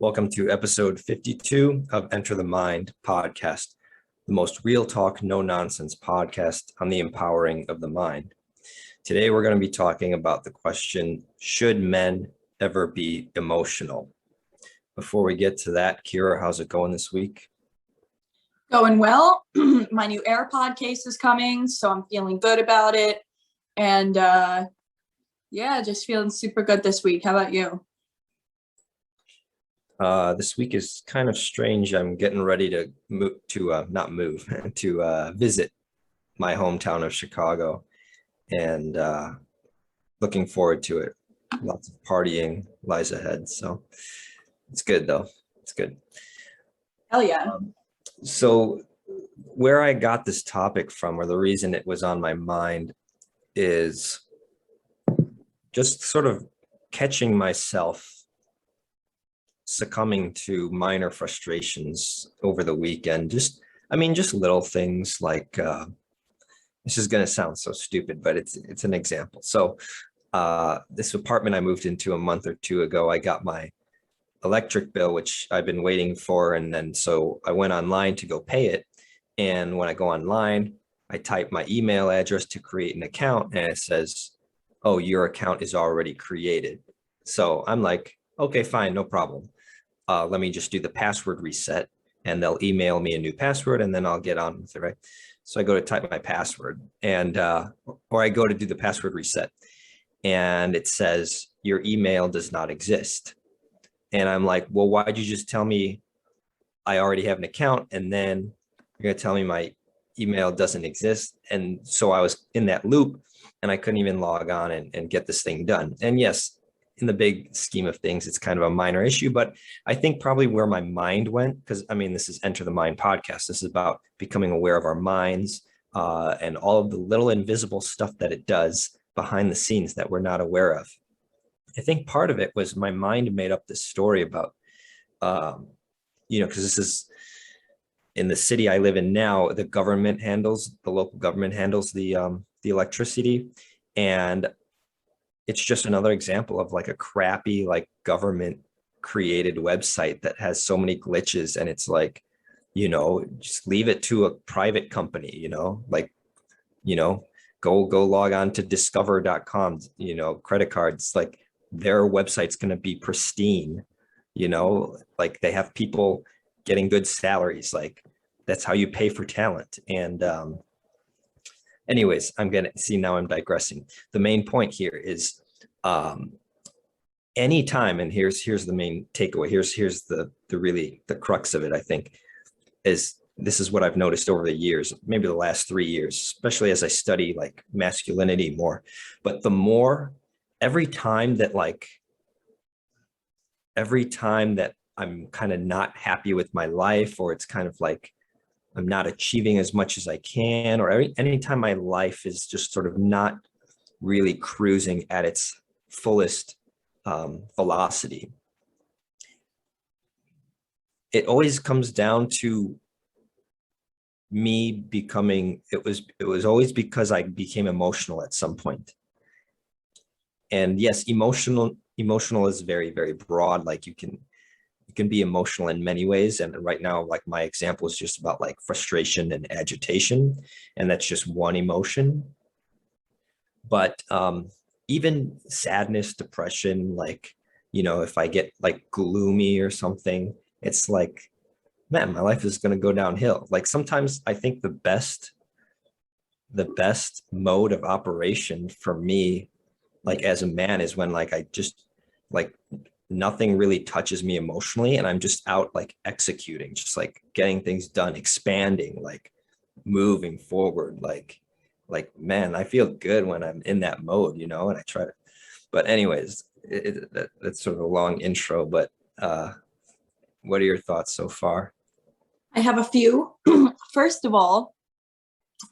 Welcome to episode 52 of Enter the Mind podcast, the most real talk, no nonsense podcast on the empowering of the mind. Today, we're going to be talking about the question, should men ever be emotional? Before we get to that, Kyra, how's it going this week? Going well. My new AirPod case is coming, so I'm feeling good about it. And just feeling super good this week. How about you? This week is kind of strange. I'm getting ready to visit my hometown of Chicago, and looking forward to it. Lots of partying lies ahead, so it's good though. It's good. Hell yeah. So where I got this topic from, or the reason it was on my mind, is just sort of catching myself succumbing to minor frustrations over the weekend. Just little things like, this is going to sound so stupid, but it's an example. So this apartment I moved into a month or two ago, I got my electric bill, which I've been waiting for. And then so I went online to go pay it. And when I go online, I type my email address to create an account, and it says, oh, your account is already created. So I'm like, okay, fine, no problem. Let me just do the password reset, and they'll email me a new password, and then I'll get on with it, right? So I go to type my password, and or I go to do the password reset, and it says your email does not exist. And I'm like, well, why'd you just tell me I already have an account, and then you're gonna tell me my email doesn't exist? And so I was in that loop, and I couldn't even log on and get this thing done. And yes, in the big scheme of things, it's kind of a minor issue, but I think probably where my mind went, because I mean, this is Enter the Mind podcast. This is about becoming aware of our minds and all of the little invisible stuff that it does behind the scenes that we're not aware of. I think part of it was my mind made up this story about, because this is in the city I live in now, the local government handles the electricity. And it's just another example of like a crappy, like government created website that has so many glitches. And it's like, just leave it to a private company, go log on to discover.com, credit cards, like their website's going to be pristine, like they have people getting good salaries. Like that's how you pay for talent. And anyways, now I'm digressing. The main point here is anytime, and here's the main takeaway. Here's the crux of it, I think, is this is what I've noticed over the years, maybe the last 3 years, especially as I study like masculinity more. But every time that I'm kind of not happy with my life, or it's kind of like I'm not achieving as much as I can, or anytime my life is just sort of not really cruising at its fullest velocity, it always comes down to me becoming, it was always because I became emotional at some point. And yes, emotional is very, very broad. Like you can be emotional in many ways. And right now, like my example is just about like frustration and agitation, and that's just one emotion. But even sadness, depression, like, if I get like gloomy or something, it's like, man, my life is going to go downhill. Like sometimes I think the best mode of operation for me, like as a man, is when like I just like nothing really touches me emotionally, and I'm just out like executing, just like getting things done, expanding, like moving forward. Like man, I feel good when I'm in that mode, and I try to. But anyways, that's sort of a long intro. But what are your thoughts so far? I have a few. First of all,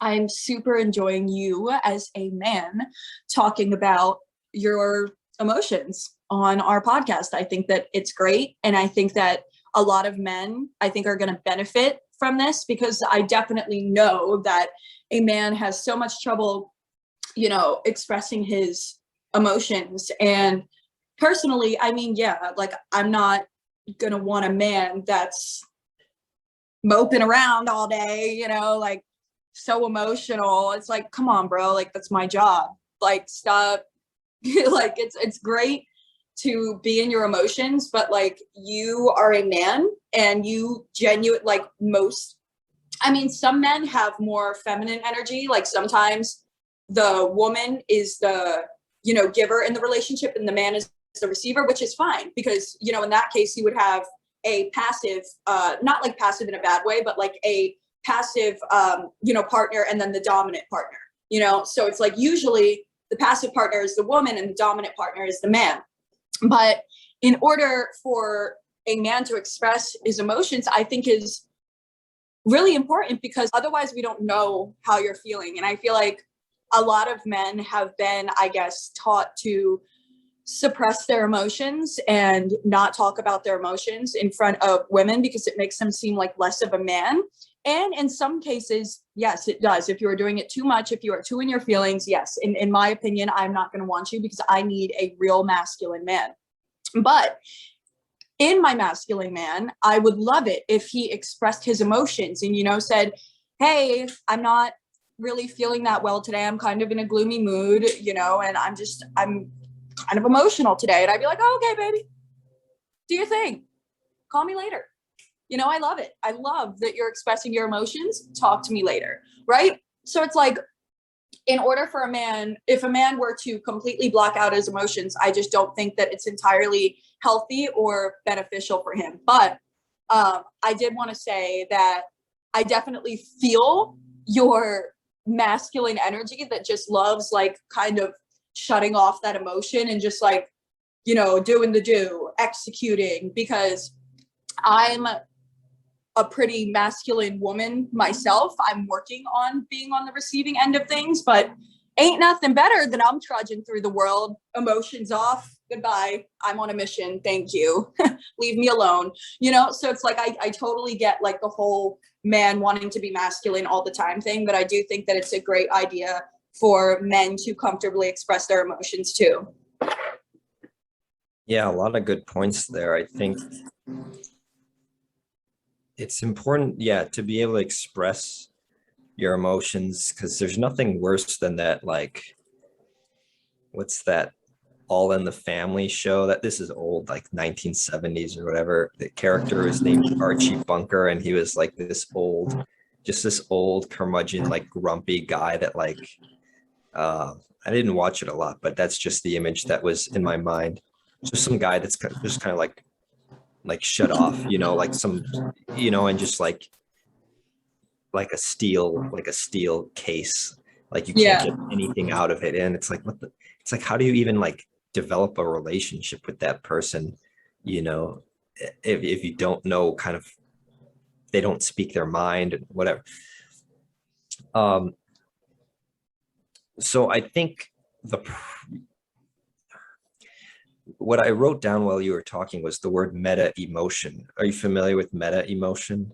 I'm super enjoying you as a man talking about your emotions on our podcast. I think that it's great. And I think that a lot of men, I think, are going to benefit from this, because I definitely know that a man has so much trouble, expressing his emotions. And personally, I mean, yeah, like I'm not, gonna want a man that's moping around all day, you know, like so emotional. It's like, come on, bro, like that's my job. Like, stop. Like, it's great to be in your emotions, but like, you are a man and you genuine, like some men have more feminine energy. Like sometimes the woman is the, you know, giver in the relationship and the man is the receiver, which is fine because, you know, in that case you would have a passive, not like passive in a bad way, but like a passive, you know, partner, and then the dominant partner, you know? So it's like, usually the passive partner is the woman and the dominant partner is the man. But in order for a man to express his emotions, I think is really important, because otherwise we don't know how you're feeling. And I feel like a lot of men have been, I guess, taught to suppress their emotions and not talk about their emotions in front of women because it makes them seem like less of a man. And in some cases, yes, it does. If you are doing it too much, if you are too in your feelings, yes, in my opinion, I'm not going to want you because I need a real masculine man. But in my masculine man, I would love it if he expressed his emotions and, you know, said, hey, I'm not really feeling that well today. I'm kind of in a gloomy mood, you know, and I'm kind of emotional today. And I'd be like, oh, okay, baby, do your thing. Call me later. You know, I love it. I love that you're expressing your emotions. Talk to me later. Right. So it's like, in order for a man, if a man were to completely block out his emotions, I just don't think that it's entirely healthy or beneficial for him. But I did want to say that I definitely feel your masculine energy that just loves like kind of shutting off that emotion and just like, you know, doing the do, executing, because I'm a pretty masculine woman myself. I'm working on being on the receiving end of things, but ain't nothing better than I'm trudging through the world, emotions off, goodbye, I'm on a mission, thank you, leave me alone, you know? So it's like, I totally get like the whole man wanting to be masculine all the time thing, but I do think that it's a great idea for men to comfortably express their emotions too. Yeah, a lot of good points there. I think it's important, yeah, to be able to express your emotions, because there's nothing worse than that, like, what's that All in the Family show? That this is old, like 1970s or whatever. The character is named Archie Bunker, and he was like this old curmudgeon, like grumpy guy that like, I didn't watch it a lot, but that's just the image that was in my mind. Just some guy that's just kind of like shut off, you know, like some, you know, and just like a steel case, like you can't get anything out of it. And it's like, it's like, how do you even like develop a relationship with that person, you know, if you don't know, kind of, they don't speak their mind and whatever. So I think what I wrote down while you were talking was the word meta emotion. Are you familiar with meta emotion?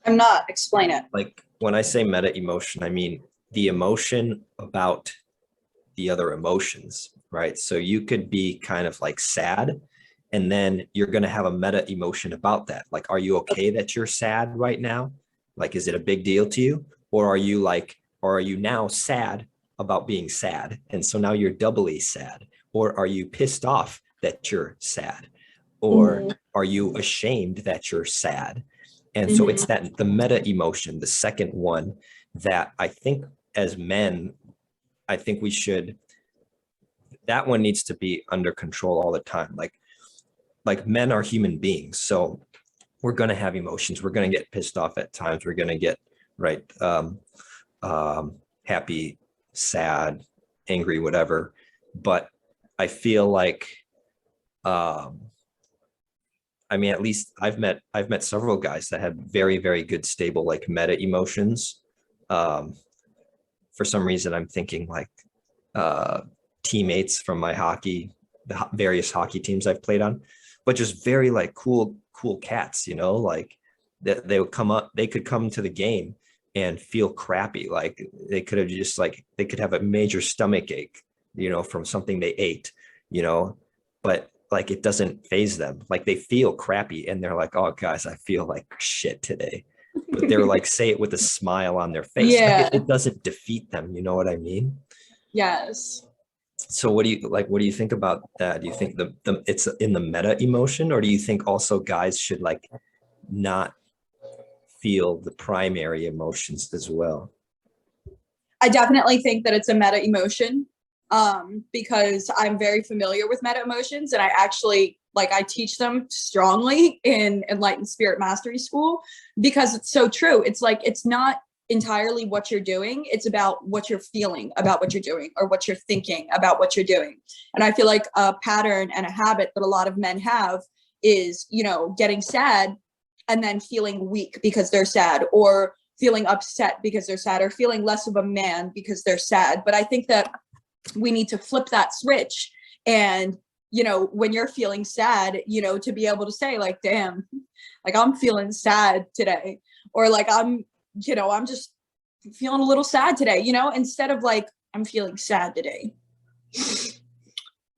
I'm not. Explain it. Like when I say meta emotion, I mean the emotion about the other emotions, right? So you could be kind of like sad, and then you're going to have a meta emotion about that. Like, are you okay that you're sad right now? Like, is it a big deal to you? Or are you now sad about being sad? And so now you're doubly sad. Or are you pissed off that you're sad? Or are you ashamed that you're sad? And so it's that the meta emotion, the second one, that I think as men, I think that one needs to be under control all the time. Like men are human beings. So we're going to have emotions. We're going to get pissed off at times. We're going to get happy, sad, angry, whatever. But I feel like, I mean, at least I've met several guys that have very, very good, stable, like meta emotions. For some reason, I'm thinking like teammates from my the various hockey teams I've played on, but just very like cool cats, you know, like that they could come to the game and feel crappy. Like they could have just like, they could have a major stomach ache, you know, from something they ate, you know, but like it doesn't phase them. Like they feel crappy and they're like, oh guys, I feel like shit today. But they're like, say it with a smile on their face. Like Yeah. it doesn't defeat them. You know what I mean? Yes. So what do you think about that? Do you think the it's in the meta emotion, or do you think also guys should like not feel the primary emotions as well? I definitely think that it's a meta emotion, because I'm very familiar with meta emotions, and I actually I teach them strongly in Enlightened Spirit Mastery School, because it's so true. It's like it's not entirely what you're doing, it's about what you're feeling about what you're doing, or what you're thinking about what you're doing. And I feel like a pattern and a habit that a lot of men have is, getting sad and then feeling weak because they're sad, or feeling upset because they're sad, or feeling less of a man because they're sad. But I think that we need to flip that switch, and when you're feeling sad, to be able to say like, damn, like I'm feeling sad today, or like I'm just feeling a little sad today, instead of like, I'm feeling sad today.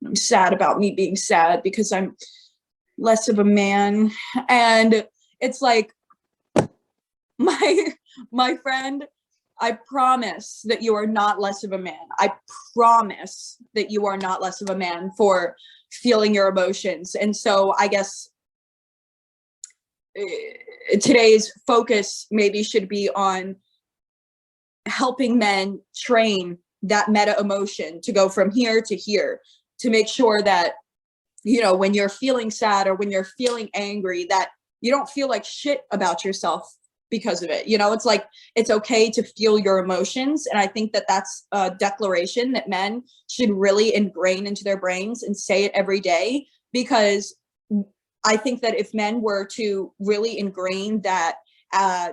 I'm sad about me being sad because I'm less of a man. And it's like, my friend, I promise that you are not less of a man. I promise that you are not less of a man for feeling your emotions. And so I guess today's focus maybe should be on helping men train that meta emotion to go from here to here, to make sure that, when you're feeling sad or when you're feeling angry, that you don't feel like shit about yourself because of it. It's like, it's okay to feel your emotions. And I think that that's a declaration that men should really ingrain into their brains and say it every day, because I think that if men were to really ingrain that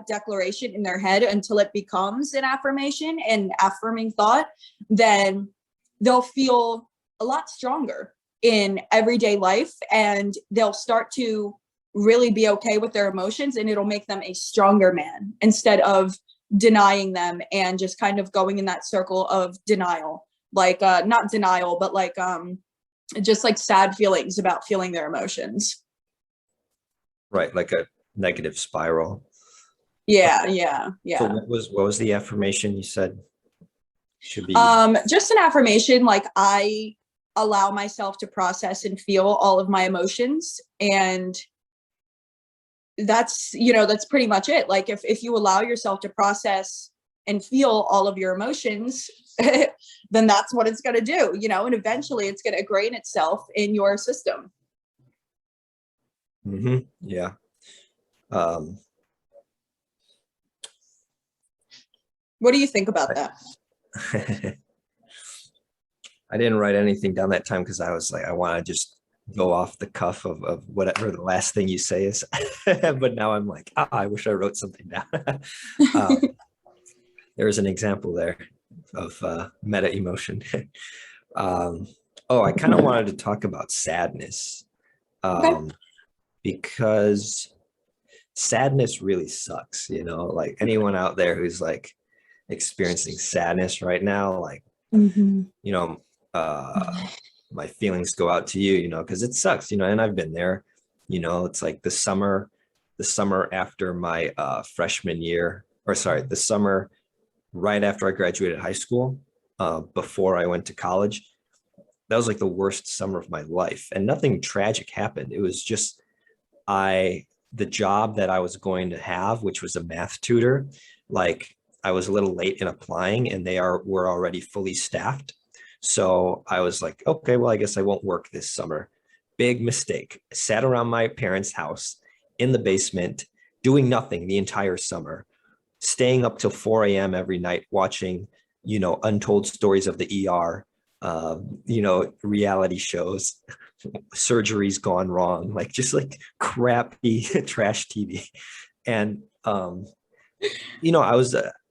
declaration in their head until it becomes an affirmation and affirming thought, then they'll feel a lot stronger in everyday life, and they'll start to really be okay with their emotions, and it'll make them a stronger man instead of denying them and just kind of going in that circle of denial, like not denial, but like just like sad feelings about feeling their emotions. Right, like a negative spiral. Yeah. So what was the affirmation you said should be? Just an affirmation, like I allow myself to process and feel all of my emotions, and that's that's pretty much it. Like if you allow yourself to process and feel all of your emotions, then that's what it's going to do, and eventually it's going to ingrain itself in your system. Yeah. What do you think about that? I didn't write anything down that time because I was like, I want to just go off the cuff of whatever the last thing you say is. But now I'm like, I wish I wrote something down. There's an example there of meta emotion. I kind of wanted to talk about sadness, because sadness really sucks, like anyone out there who's like experiencing sadness right now, like, my feelings go out to you, because it sucks, and I've been there, it's like the summer after my freshman year, or sorry, the summer right after I graduated high school, before I went to college. That was like the worst summer of my life, and nothing tragic happened. It was just the job that I was going to have, which was a math tutor, like I was a little late in applying, and were already fully staffed. So I was like, okay, well, I guess I won't work this summer. Big mistake. I sat around my parents' house in the basement, doing nothing the entire summer, staying up till 4 a.m. every night, watching, untold stories of the ER, reality shows, surgeries gone wrong, like just like crappy trash TV. And,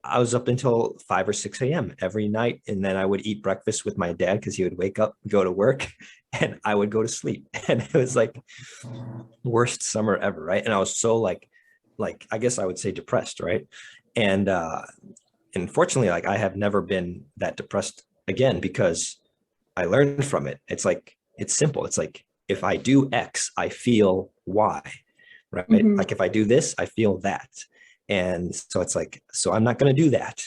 I was up until 5 or 6 a.m. every night. And then I would eat breakfast with my dad because he would wake up, go to work, and I would go to sleep. And it was like worst summer ever. Right. And I was so like, I guess I would say depressed. Right. And unfortunately, like I have never been that depressed again, because I learned from it. It's like, it's simple. It's like, if I do X, I feel Y, right? Like if I do this, I feel that. And so it's like, so I'm not going to do that.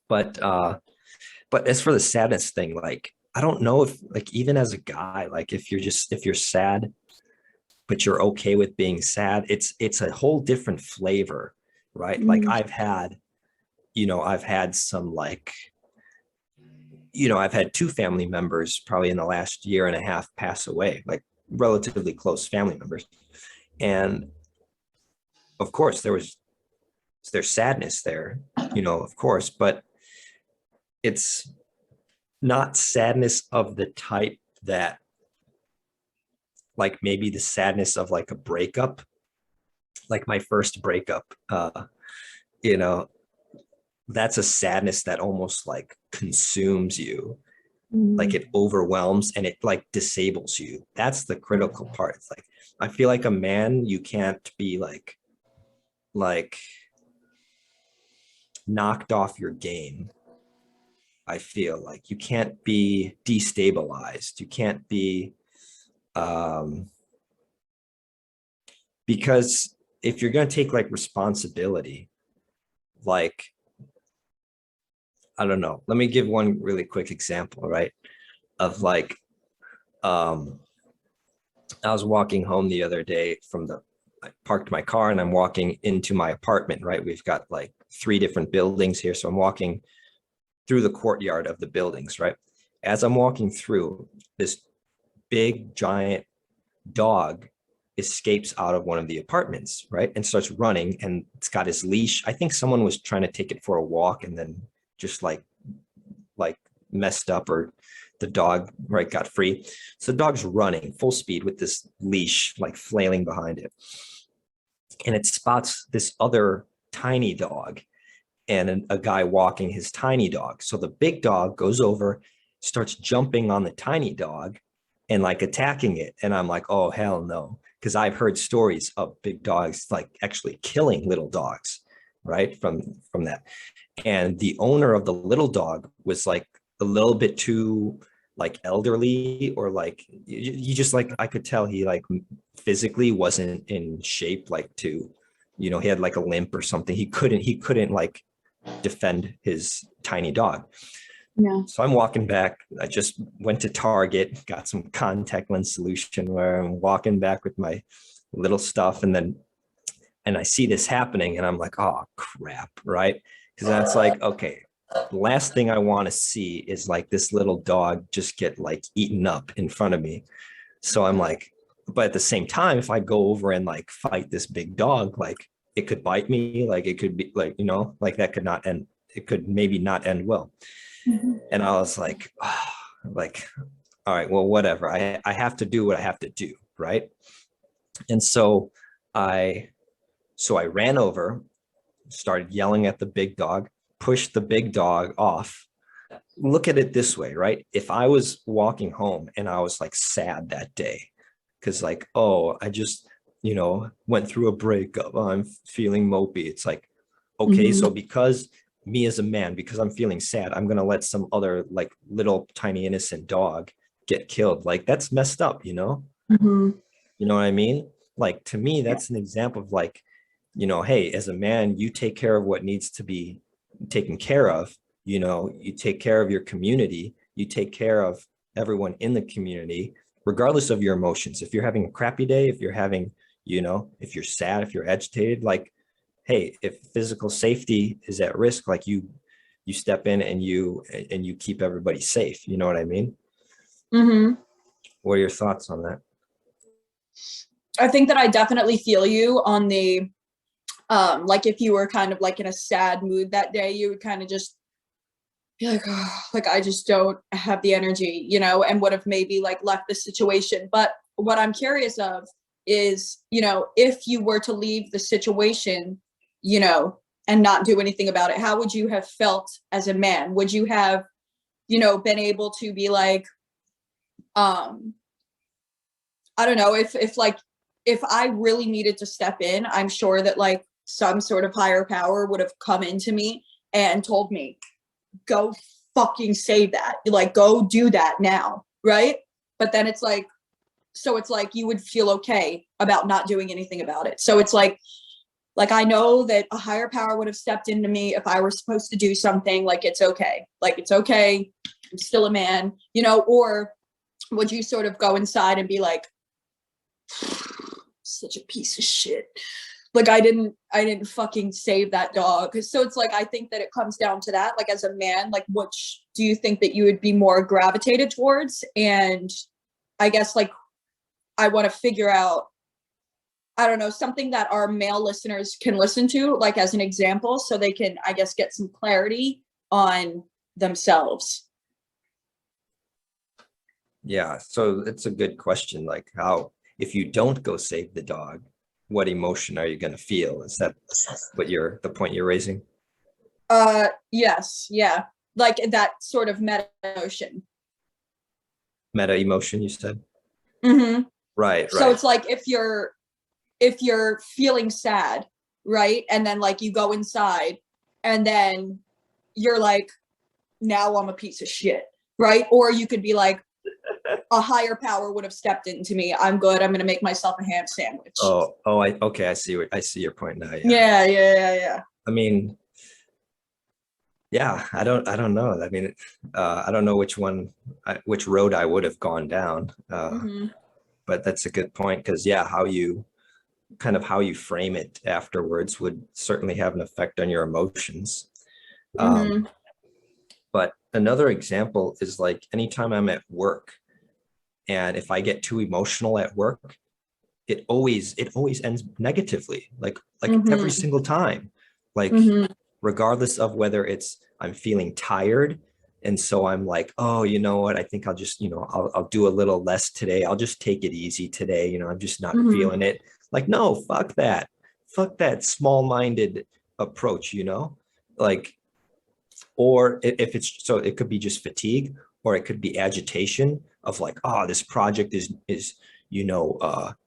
But as for the sadness thing, like, I don't know if, like, even as a guy, like if you're sad, but you're okay with being sad, it's a whole different flavor, right? Like I've had some, like, I've had two family members probably in the last year and a half pass away, like relatively close family members. And of course there's sadness there, of course, but it's not sadness of the type that, like, maybe the sadness of like a breakup, like my first breakup, you know, that's a sadness that almost like consumes you, like it overwhelms and it like disables you. That's the critical part. It's like, I feel like a man, you can't be like knocked off your game. I feel like you can't be destabilized. You can't be, because if you're going to take like responsibility, like, I don't know, let me give one really quick example, right? Of like, I was walking home the other day I parked my car and I'm walking into my apartment, right? We've got like 3 different buildings here. So I'm walking through the courtyard of the buildings, right? As I'm walking through, this big giant dog escapes out of one of the apartments, right? And starts running, and it's got his leash. I think someone was trying to take it for a walk and then just like messed up, or the dog, right, got free. So the dog's running full speed with this leash like flailing behind it. And it spots this other tiny dog and a guy walking his tiny dog. So the big dog goes over, starts jumping on the tiny dog and like attacking it. And I'm like, oh, hell no. Because I've heard stories of big dogs like actually killing little dogs, right? From that. And the owner of the little dog was like a little bit too like elderly, or like, you just like, I could tell he like physically wasn't in shape, like to, he had like a limp or something. He couldn't like defend his tiny dog. Yeah. So I'm walking back. I just went to Target, got some contact lens solution, where I'm walking back with my little stuff. And I see this happening and I'm like, oh crap, right? Because that's like, okay, the last thing I want to see is like this little dog just get like eaten up in front of me. So I'm like, but at the same time, if I go over and like fight this big dog, like it could bite me, like it could be like, like that could not end, it could maybe not end well. And I was like, oh, like, all right, well, whatever. I have to do what I have to do, right? And so I ran over, started yelling at the big dog, pushed the big dog off. Look at it this way, right? If I was walking home and I was like sad that day, because like, oh, I just, went through a breakup, I'm feeling mopey. It's like, okay, so because me as a man, because I'm feeling sad, I'm going to let some other like little tiny innocent dog get killed. Like that's messed up, You know what I mean? Like, to me, that's an example of like, hey, as a man, you take care of what needs to be taken care of. You take care of your community, you take care of everyone in the community, regardless of your emotions. If you're having a crappy day, if you're having, if you're sad, if you're agitated, like, hey, if physical safety is at risk, like you step in and you keep everybody safe. You know what I mean? What are your thoughts on that? I think that I definitely feel you on the, like if you were kind of like in a sad mood that day, you would kind of just be like, oh, like I just don't have the energy, and would have maybe like left the situation. But what I'm curious of is, if you were to leave the situation, and not do anything about it, how would you have felt as a man? Would you have, been able to be like, I don't know, if I really needed to step in, I'm sure that like some sort of higher power would have come into me and told me, go fucking say that, like, go do that now. Right. but then it's like, so it's like you would feel okay about not doing anything about it. So it's like I know that a higher power would have stepped into me if I were supposed to do something. Like, it's okay. Like, it's okay. I'm still a man, you know. Or would you sort of go inside and be like, such a piece of shit, like I didn't fucking save that dog. So it's like, I think that it comes down to that. Like, as a man, like, which do you think that you would be more gravitated towards? And I guess, like, I want to figure out, I don't know, something that our male listeners can listen to, like, as an example, so they can, I guess, get some clarity on themselves. Yeah, so it's a good question. Like, how, if you don't go save the dog, what emotion are you going to feel? Is that what the point you're raising? Yes, yeah, like that sort of meta emotion. Meta emotion, you said? Mm-hmm. Right, So right. it's like, if you're feeling sad, right, and then like you go inside and then you're like, now I'm a piece of shit, right? Or you could be like, a higher power would have stepped into me. I'm good. I'm gonna make myself a ham sandwich. Okay. I see your point now. Yeah. I mean, yeah, I don't know. I mean, I don't know which road I would have gone down. But that's a good point, because yeah, how you frame it afterwards would certainly have an effect on your emotions. But another example is, like, anytime I'm at work, and if I get too emotional at work, it always ends negatively, like every single time. Like, regardless of whether it's I'm feeling tired, and so I'm like, oh, you know what, I think I'll just, I'll do a little less today, I'll just take it easy today, I'm just not feeling it. Like, no, fuck that small-minded approach, like. Or if it's, so it could be just fatigue, or it could be agitation of like, oh, this project is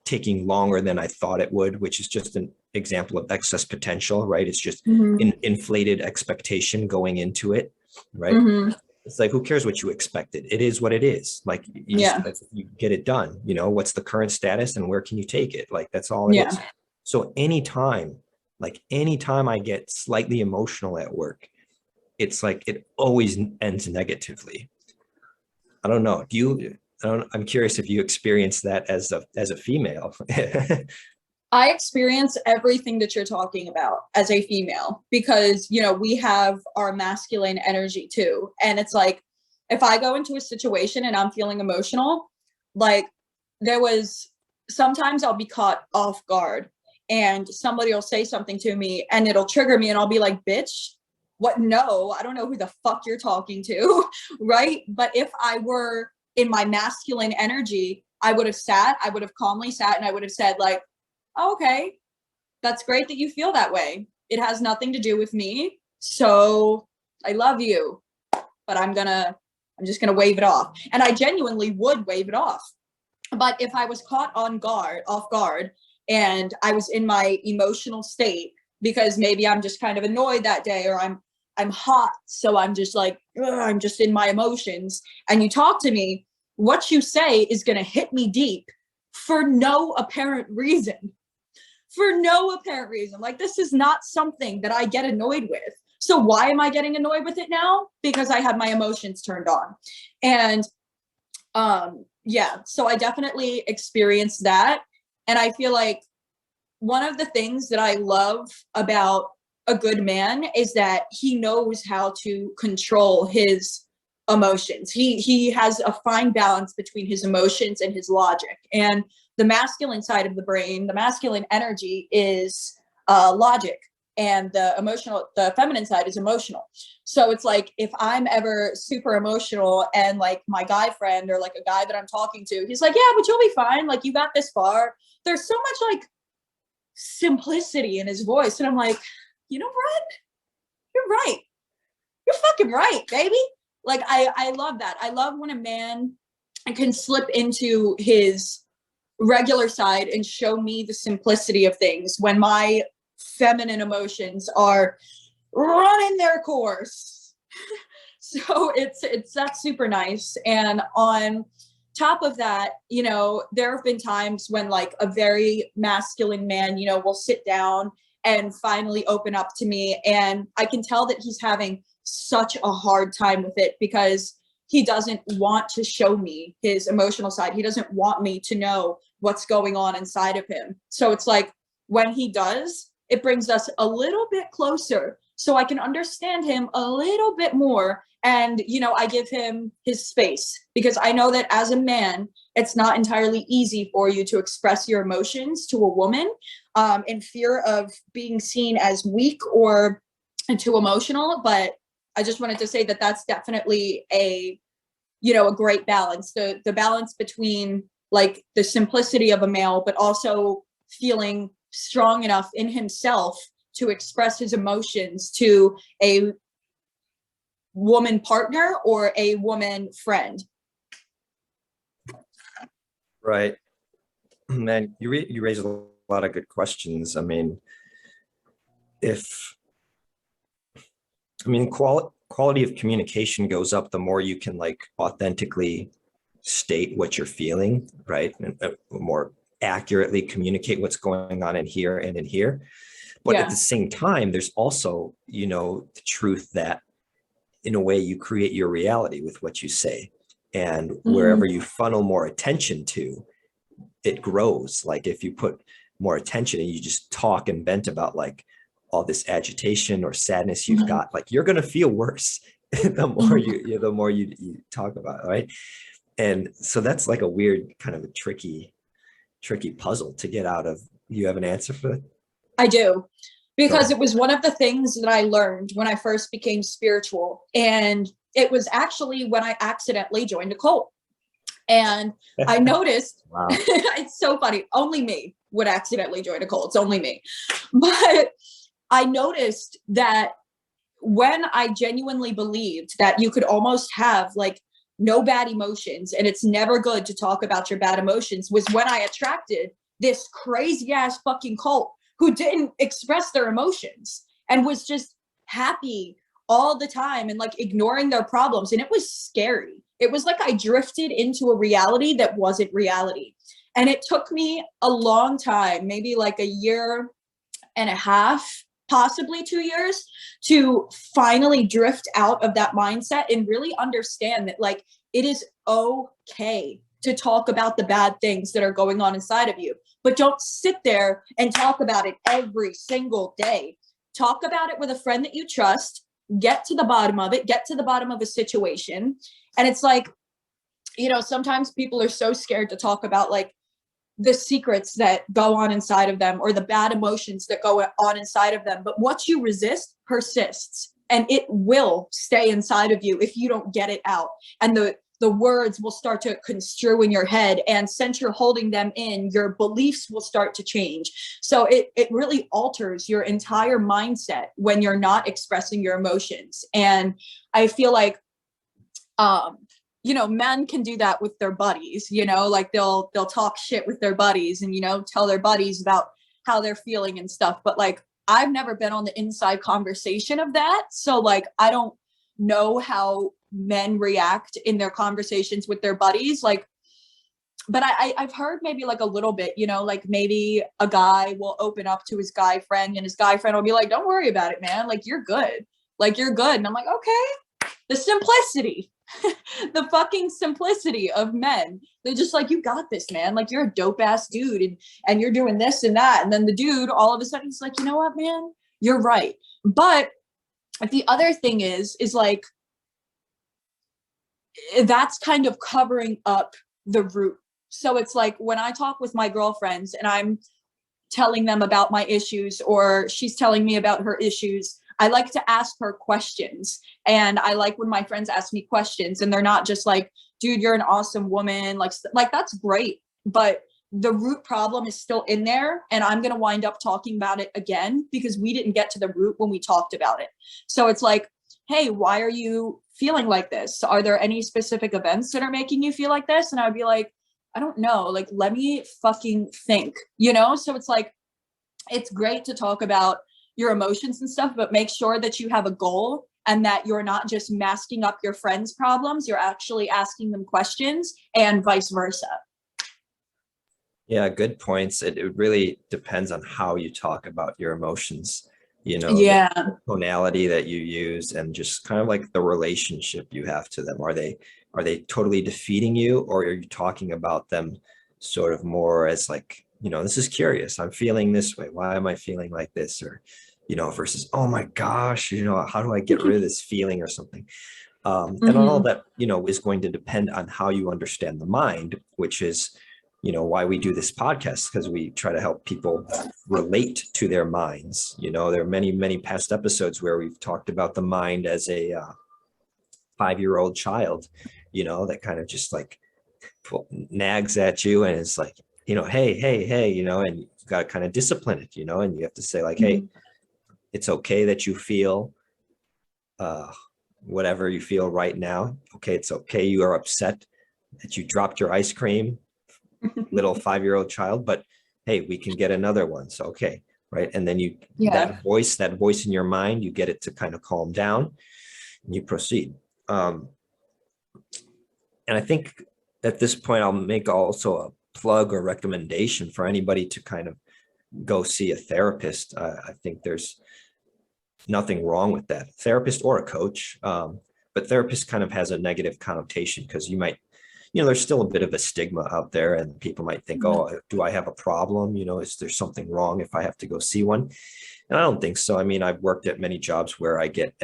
taking longer than I thought it would, which is just an example of excess potential, right? It's just inflated expectation going into it, right? It's like, who cares what you expected? It is what it is. Like, you get it done. What's the current status and where can you take it? Like, that's all it is. So anytime I get slightly emotional at work, it's like it always ends negatively. I don't know. I'm curious if you experience that as a female. I experience everything that you're talking about as a female, because, we have our masculine energy too. And it's like, if I go into a situation and I'm feeling emotional, like, sometimes I'll be caught off guard and somebody will say something to me and it'll trigger me and I'll be like, bitch, what? No, I don't know who the fuck you're talking to. Right. But if I were in my masculine energy, I would have calmly sat and I would have said, like, oh, okay, that's great that you feel that way. It has nothing to do with me. So I love you, but I'm just gonna wave it off. And I genuinely would wave it off. But if I was caught off guard, and I was in my emotional state, because maybe I'm just kind of annoyed that day, or I'm hot, so I'm just like, I'm just in my emotions, and you talk to me, what you say is going to hit me deep for no apparent reason. Like, this is not something that I get annoyed with. So why am I getting annoyed with it now? Because I have my emotions turned on. And so I definitely experienced that. And I feel like one of the things that I love about a good man is that he knows how to control his emotions. He has a fine balance between his emotions and his logic. And the masculine side of the brain, the masculine energy, is logic, and the feminine side is emotional. So it's like, if I'm ever super emotional and like my guy friend, or like a guy that I'm talking to, he's like, yeah, but you'll be fine. Like, you got this far. There's so much like simplicity in his voice. And I'm like, you know what? You're right. You're fucking right, baby. Like, I love that. I love when a man can slip into his regular side and show me the simplicity of things when my feminine emotions are running their course. So it's that's super nice. And on top of that, you know, there have been times when like a very masculine man, you know, will sit down and finally open up to me. And I can tell that he's having such a hard time with it because he doesn't want to show me his emotional side. He doesn't want me to know what's going on inside of him. So it's like when he does, it brings us a little bit closer so I can understand him a little bit more. And, you know, I give him his space because I know that as a man, it's not entirely easy for you to express your emotions to a woman in fear of being seen as weak or too emotional. But I just wanted to say that that's definitely a, you know, a great balance, the balance between like the simplicity of a male, but also feeling strong enough in himself to express his emotions to a woman partner or a woman friend. Right. Man, you raise a lot of good questions. I mean, quality of communication goes up the more you can like authentically state what you're feeling, right? And more accurately communicate what's going on in here and in here. But at the same time, there's also, you know, the truth that in a way you create your reality with what you say. And wherever you funnel more attention to, it grows. Like if you put more attention and you just talk and vent about like all this agitation or sadness you've got, like you're going to feel worse the more you talk about it, right? And so that's like a weird kind of a tricky puzzle to get out of. You have an answer for that? I do, because it was one of the things that I learned when I first became spiritual. And it was actually when I accidentally joined a cult. And I noticed, wow. It's so funny. Only me would accidentally join a cult. It's only me. But I noticed that when I genuinely believed that you could almost have like no bad emotions and it's never good to talk about your bad emotions, was when I attracted this crazy ass fucking cult who didn't express their emotions and was just happy all the time and like ignoring their problems. And it was scary. It was like I drifted into a reality that wasn't reality. And it took me a long time, maybe like a year and a half, possibly 2 years, to finally drift out of that mindset and really understand that like it is okay to talk about the bad things that are going on inside of you, but don't sit there and talk about it every single day. Talk about it with a friend that you trust, get to the bottom of it, get to the bottom of a situation. And it's like, you know, sometimes people are so scared to talk about like the secrets that go on inside of them or the bad emotions that go on inside of them. But what you resist persists, and it will stay inside of you if you don't get it out. And the words will start to construe in your head, and since you're holding them in, your beliefs will start to change. So it really alters your entire mindset when you're not expressing your emotions. And I feel like you know, men can do that with their buddies, you know, like they'll talk shit with their buddies and, you know, tell their buddies about how they're feeling and stuff. But like, I've never been on the inside conversation of that. So like, I don't know how men react in their conversations with their buddies. Like, but I've heard maybe like a little bit, you know, like maybe a guy will open up to his guy friend and his guy friend will be like, don't worry about it, man. Like, you're good. Like, you're good. And I'm like, okay, the simplicity. The fucking simplicity of men. They're just like, you got this, man. Like, you're a dope ass dude and you're doing this and that. And then the dude all of a sudden he's like, you know what, man, you're right. But the other thing is like, that's kind of covering up the root. So it's like when I talk with my girlfriends and I'm telling them about my issues or she's telling me about her issues, I like to ask her questions. And I like when my friends ask me questions and they're not just like, dude, you're an awesome woman. Like that's great. But the root problem is still in there. And I'm going to wind up talking about it again because we didn't get to the root when we talked about it. So it's like, hey, why are you feeling like this? Are there any specific events that are making you feel like this? And I'd be like, I don't know. Like, let me fucking think, you know? So it's like, it's great to talk about your emotions and stuff, but make sure that you have a goal and that you're not just masking up your friends' problems, you're actually asking them questions, and vice versa. Yeah, good points. It really depends on how you talk about your emotions, Yeah. the tonality that you use, and just kind of like the relationship you have to them. Are they totally defeating you, or are you talking about them sort of more as like, this is curious. I'm feeling this way. Why am I feeling like this? Or, versus, oh my gosh, how do I get rid of this feeling or something? And all that, is going to depend on how you understand the mind, which is, why we do this podcast, because we try to help people relate to their minds. There are many, many past episodes where we've talked about the mind as a 5-year-old child, that kind of just like nags at you and is like, hey, and you got to kind of discipline it, and you have to say like, hey, it's okay that you feel whatever you feel right now. Okay, it's okay. You are upset that you dropped your ice cream, little 5-year-old child, but hey, we can get another one. So, okay. Right. And then that voice in your mind, you get it to kind of calm down and you proceed. And I think at this point, I'll make also a plug or recommendation for anybody to kind of go see a therapist. I think there's nothing wrong with that, therapist or a coach. But therapist kind of has a negative connotation because you might, there's still a bit of a stigma out there, and people might think, oh, do I have a problem? Is there something wrong if I have to go see one? And I don't think so. I mean, I've worked at many jobs where I get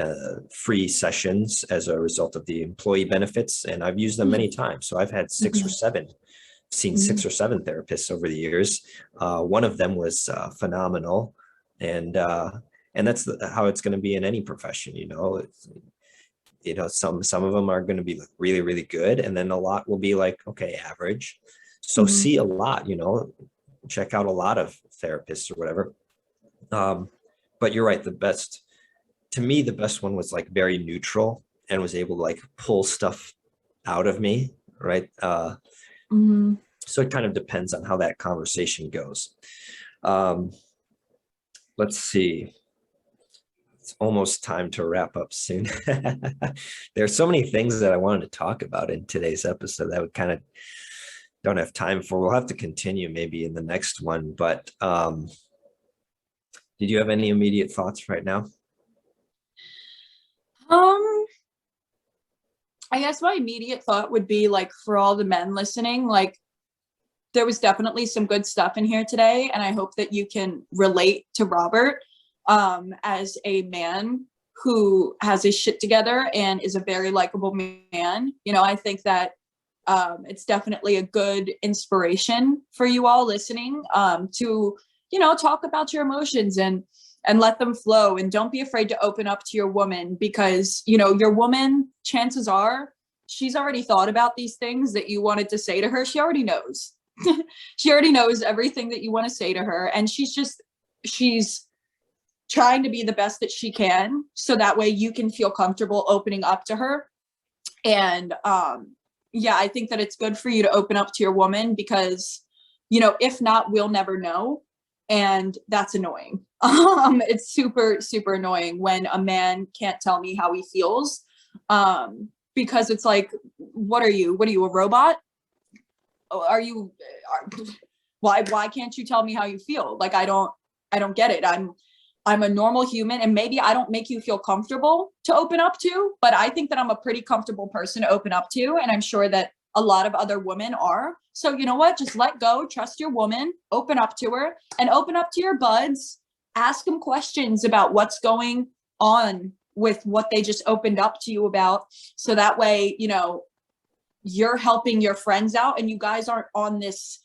free sessions as a result of the employee benefits, and I've used them many times. So I've had seen 6 or 7 therapists over the years. One of them was phenomenal. And that's how it's going to be in any profession. Some of them are going to be really, really good. And then a lot will be like, okay, average. So see a lot, check out a lot of therapists or whatever. But you're right. To me, the best one was like very neutral and was able to like pull stuff out of me. Right. So it kind of depends on how that conversation goes. Let's see. It's almost time to wrap up soon. There's so many things that I wanted to talk about in today's episode that we kind of don't have time for. We'll have to continue maybe in the next one. But did you have any immediate thoughts right now? I guess my immediate thought would be like, for all the men listening, like, there was definitely some good stuff in here today, and I hope that you can relate to Robert as a man who has his shit together and is a very likable man. I think that it's definitely a good inspiration for you all listening to, talk about your emotions and let them flow, and don't be afraid to open up to your woman, because, your woman, chances are she's already thought about these things that you wanted to say to her. She already knows. She already knows everything that you want to say to her, and she's trying to be the best that she can, so that way you can feel comfortable opening up to her. And I think that it's good for you to open up to your woman, because if not, we'll never know, and that's annoying. It's super, super annoying when a man can't tell me how he feels, because it's like, what are you, a robot? Why can't you tell me how you feel? Like, I don't get it. I'm a normal human, and maybe I don't make you feel comfortable to open up to, but I think that I'm a pretty comfortable person to open up to, and I'm sure that a lot of other women are. So you know what? Just let go, trust your woman, open up to her, and open up to your buds. Ask them questions about what's going on with what they just opened up to you about, so that way, you're helping your friends out, and you guys aren't on this,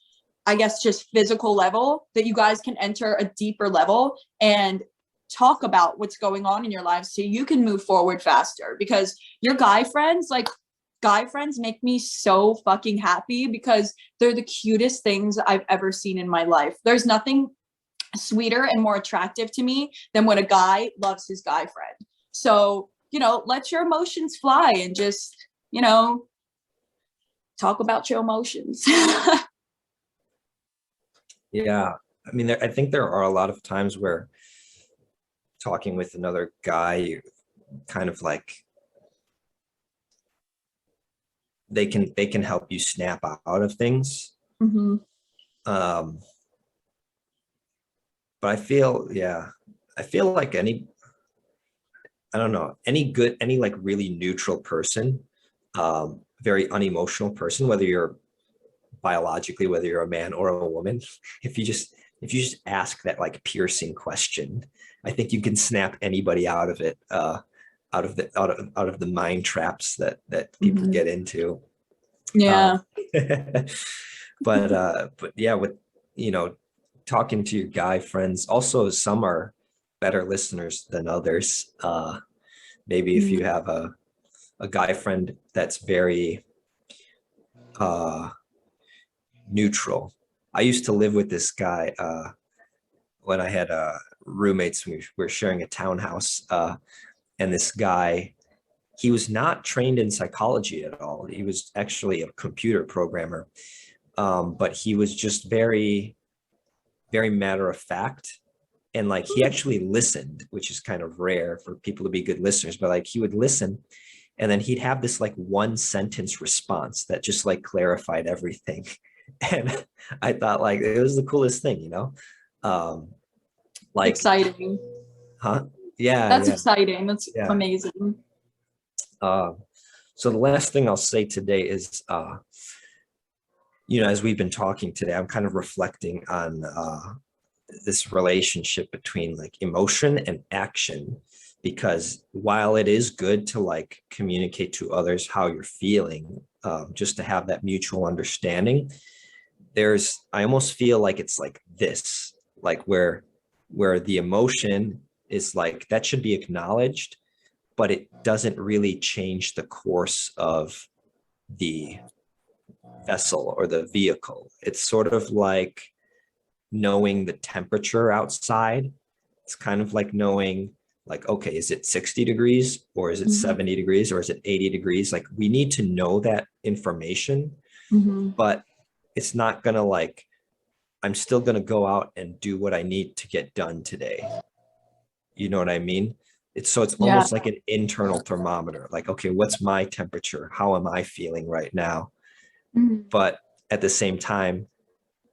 I guess, just physical level, that you guys can enter a deeper level and talk about what's going on in your lives, so you can move forward faster. Because your guy friends make me so fucking happy, because they're the cutest things I've ever seen in my life. There's nothing sweeter and more attractive to me than when a guy loves his guy friend. So, let your emotions fly and just, talk about your emotions. Yeah. I mean, I think there are a lot of times where talking with another guy, kind of like they can help you snap out of things. Mm-hmm. But I feel like I don't know, any like really neutral person, very unemotional person, whether you're biologically, whether you're a man or a woman, if you just ask that like piercing question, I think you can snap anybody out of it, out of the mind traps that people Mm-hmm. get into. Yeah. But yeah, with, you know, talking to your guy friends, also some are better listeners than others. Maybe if you have a guy friend that's very neutral. I used to live with this guy when I had roommates. We were sharing a townhouse, and this guy, he was not trained in psychology at all. He was actually a computer programmer, but he was just very, very matter of fact. And like he actually listened, which is kind of rare for people to be good listeners, but like he would listen and then he'd have this like one sentence response that just like clarified everything. And I thought like it was the coolest thing, you know? Like, Exciting. huh? Yeah, That's yeah, exciting. That's yeah. amazing. So the last thing I'll say today is, you know, as we've been talking today, I'm kind of reflecting on this relationship between like emotion and action, because while it is good to like communicate to others how you're feeling, just to have that mutual understanding, I almost feel like it's like this, like where the emotion is like that should be acknowledged, but it doesn't really change the course of the vessel or the vehicle. It's sort of like knowing the temperature outside. It's kind of like knowing like, okay, is it 60 degrees or is it Mm-hmm. 70 degrees or is it 80 degrees? Like we need to know that information, Mm-hmm. but it's not gonna like, I'm still gonna go out and do what I need to get done today. You know what I mean? It's Yeah. almost like an internal thermometer. Like, okay, what's my temperature? How am I feeling right now? Mhm. But at the same time,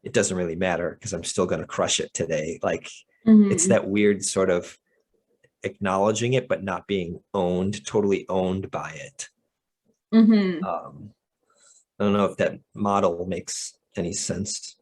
it doesn't really matter because I'm still going to crush it today. Like it's Mhm. that weird sort of acknowledging it, but not being totally owned by it. Mhm. I don't know if that model makes any sense.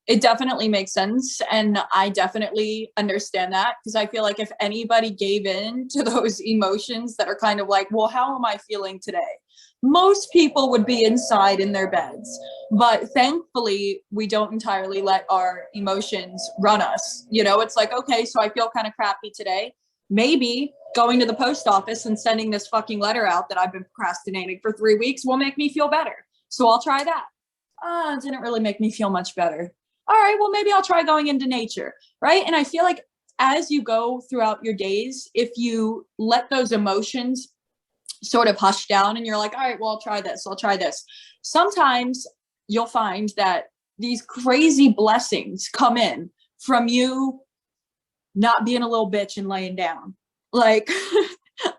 It definitely makes sense. And I definitely understand that because I feel like if anybody gave in to those emotions that are kind of like, well, how am I feeling today? Most people would be inside in their beds. But thankfully, we don't entirely let our emotions run us. You know, it's like, okay, so I feel kind of crappy today. Maybe going to the post office and sending this fucking letter out that I've been procrastinating for 3 weeks will make me feel better. So I'll try that. It didn't really make me feel much better. All right, well, maybe I'll try going into nature, right? And I feel like as you go throughout your days, if you let those emotions sort of hush down and you're like, all right, well, I'll try this. Sometimes you'll find that these crazy blessings come in from you not being a little bitch and laying down. Like,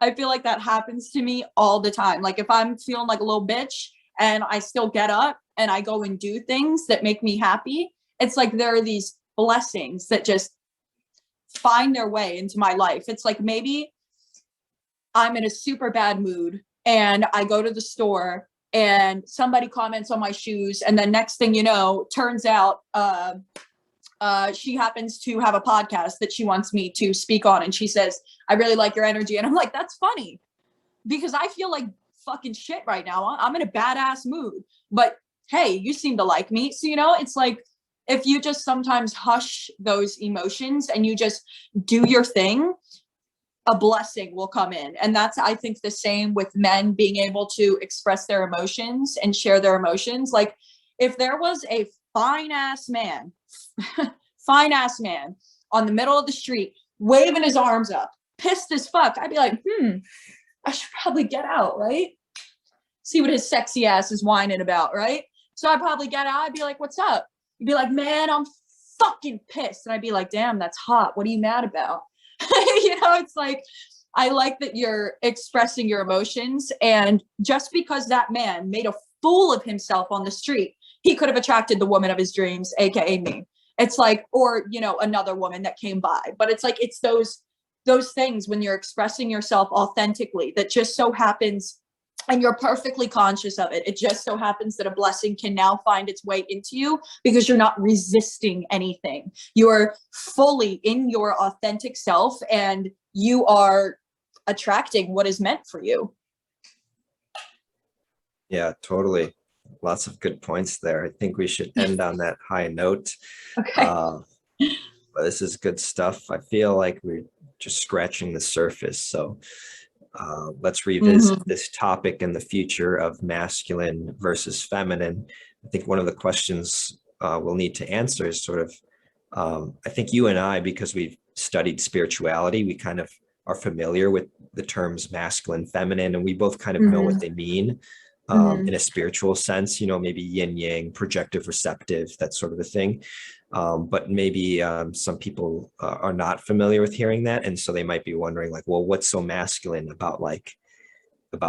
I feel like that happens to me all the time. Like, if I'm feeling like a little bitch and I still get up and I go and do things that make me happy, it's like there are these blessings that just find their way into my life. It's like maybe I'm in a super bad mood and I go to the store and somebody comments on my shoes, and then next thing you know, turns out she happens to have a podcast that she wants me to speak on, and she says, I really like your energy. And I'm like, that's funny because I feel like fucking shit right now. I'm in a badass mood, but hey, you seem to like me. So, you know, it's like, if you just sometimes hush those emotions and you just do your thing, a blessing will come in. And that's, I think, the same with men being able to express their emotions and share their emotions. Like, if there was a fine ass man on the middle of the street, waving his arms up, pissed as fuck, I'd be like, I should probably get out, right? See what his sexy ass is whining about, right? So I'd probably get out. I'd be like, what's up? He'd be like, man, I'm fucking pissed. And I'd be like, damn, that's hot. What are you mad about? You know, it's like, I like that you're expressing your emotions. And just because that man made a fool of himself on the street, he could have attracted the woman of his dreams, aka me. It's like, or another woman that came by. But it's like, it's those things when you're expressing yourself authentically that just so happens, and you're perfectly conscious of it. It just so happens that a blessing can now find its way into you because you're not resisting anything. You're fully in your authentic self and you are attracting what is meant for you. Yeah, totally. Lots of good points there. I think we should end on that high note. Okay. But this is good stuff. I feel like we're just scratching the surface. So let's revisit this topic in the future of masculine versus feminine. I think one of the questions we'll need to answer is sort of, I think you and I, because we've studied spirituality, we kind of are familiar with the terms masculine, feminine, and we both kind of know what they mean in a spiritual sense, maybe yin yang, projective, receptive, that sort of a thing. But maybe some people are not familiar with hearing that. And so they might be wondering like, well, what's so masculine about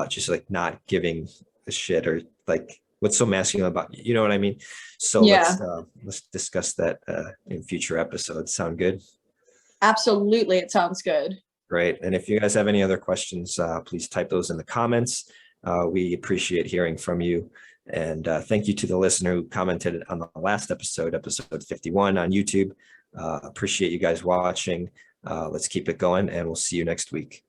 just like not giving a shit, or like, what's so masculine about, you know what I mean? So let's discuss that in future episodes. Sound good? Absolutely. It sounds good. Great. And if you guys have any other questions, please type those in the comments. We appreciate hearing from you. And thank you to the listener who commented on the last episode 51 on YouTube. Appreciate you guys watching. Let's keep it going, and we'll see you next week.